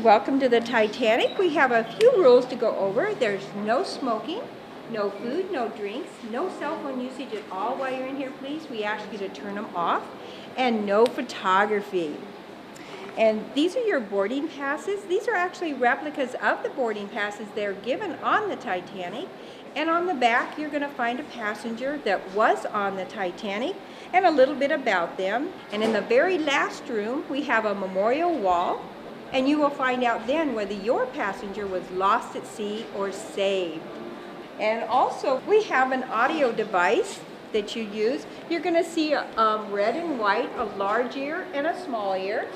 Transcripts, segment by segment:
Welcome to the Titanic. We have a few rules to go over. There's no smoking, no food, no drinks, no cell phone usage at all while you're in here, please. We ask you to turn them off, and no photography. And these are your boarding passes. These are actually replicas of the boarding passes they're given on the Titanic. And on the back, you're going to find a passenger that was on the Titanic and a little bit about them. And in the very last room, we have a memorial wall. And you will find out then whether your passenger was lost at sea or saved. And also, we have an audio device that you use. You're going to see red and white, a large ear and a small ear.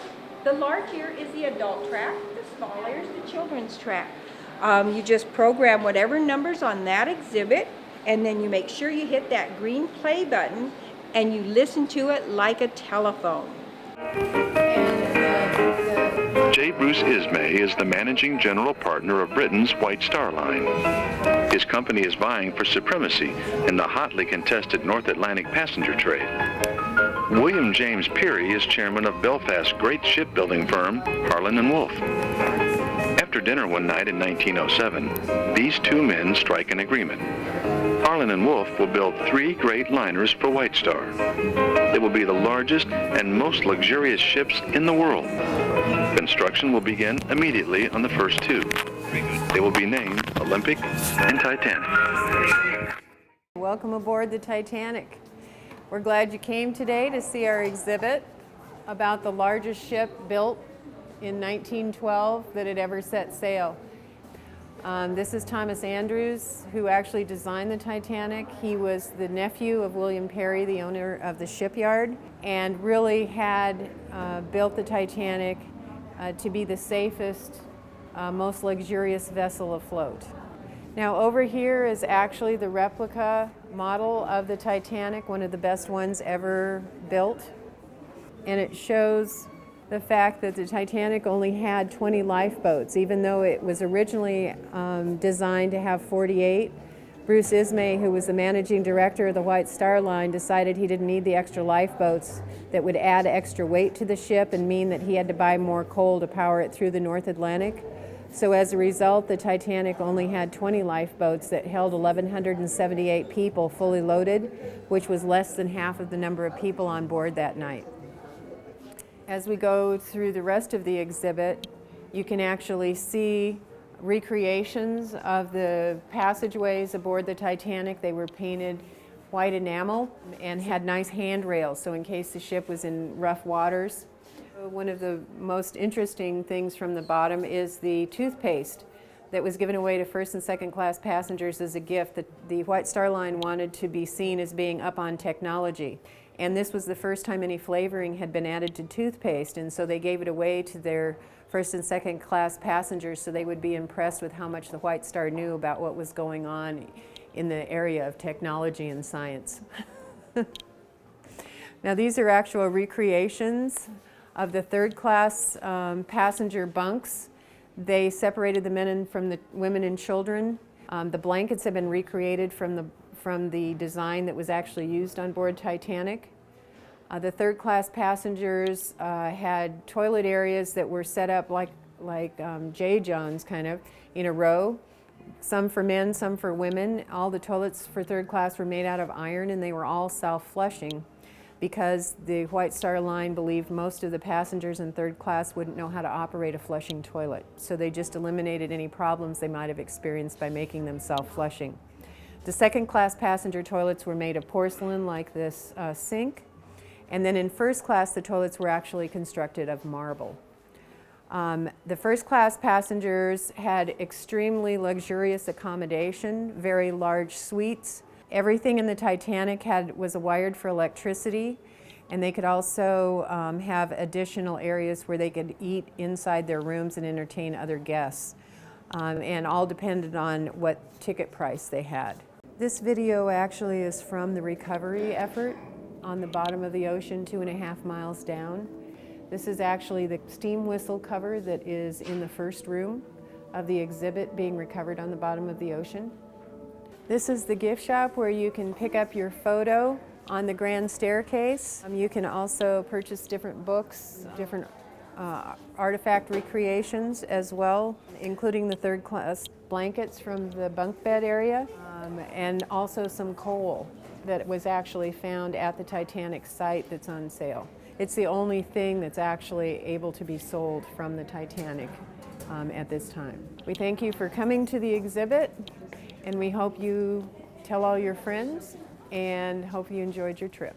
The large ear is the adult track, the small ear is the children's track. You just program whatever numbers on that exhibit, and then you make sure you hit that green play button, and you listen to it like a telephone. J. Bruce Ismay is the managing general partner of Britain's White Star Line. His company is vying for supremacy in the hotly contested North Atlantic passenger trade. William James Peary is chairman of Belfast's great shipbuilding firm, Harland & Wolff. After dinner one night in 1907, these two men strike an agreement. Harland & Wolff will build 3 great liners for White Star. They will be the largest and most luxurious ships in the world. Construction will begin immediately on the first 2. They will be named Olympic and Titanic. Welcome aboard the Titanic. We're glad you came today to see our exhibit about the largest ship built in 1912 that had ever set sail. This is Thomas Andrews, who actually designed the Titanic. He was the nephew of William Peary, the owner of the shipyard, and really had built the Titanic to be the safest, most luxurious vessel afloat. Now over here is actually the replica model of the Titanic, one of the best ones ever built. And it shows the fact that the Titanic only had 20 lifeboats, even though it was originally designed to have 48. Bruce Ismay, who was the managing director of the White Star Line, decided he didn't need the extra lifeboats that would add extra weight to the ship and mean that he had to buy more coal to power it through the North Atlantic. So as a result, the Titanic only had 20 lifeboats that held 1,178 people fully loaded, which was less than half of the number of people on board that night. As we go through the rest of the exhibit, you can actually see recreations of the passageways aboard the Titanic. They were painted white enamel and had nice handrails, so in case the ship was in rough waters. One of the most interesting things from the bottom is the toothpaste that was given away to first and second class passengers as a gift. That the White Star Line wanted to be seen as being up on technology. And this was the first time any flavoring had been added to toothpaste, and so they gave it away to their first and second class passengers so they would be impressed with how much the White Star knew about what was going on in the area of technology and science. Now these are actual recreations of the third class passenger bunks. They separated the men from the women and children. The blankets have been recreated from the design that was actually used on board Titanic. The third class passengers had toilet areas that were set up like J-Johns kind of in a row. Some for men, some for women. All the toilets for third class were made out of iron, and they were all self-flushing because the White Star Line believed most of the passengers in third class wouldn't know how to operate a flushing toilet. So they just eliminated any problems they might have experienced by making them self-flushing. The second class passenger toilets were made of porcelain like this sink. And then in first class, the toilets were actually constructed of marble. The first class passengers had extremely luxurious accommodation, very large suites. Everything in the Titanic was wired for electricity, and they could also have additional areas where they could eat inside their rooms and entertain other guests, and all depended on what ticket price they had. This video actually is from the recovery effort on the bottom of the ocean 2.5 miles down. This is actually the steam whistle cover that is in the first room of the exhibit being recovered on the bottom of the ocean. This is the gift shop where you can pick up your photo on the grand staircase. You can also purchase different books, different artifact recreations as well, including the third-class blankets from the bunk bed area, and also some coal that was actually found at the Titanic site that's on sale. It's the only thing that's actually able to be sold from the Titanic at this time. We thank you for coming to the exhibit, and we hope you tell all your friends, and hope you enjoyed your trip.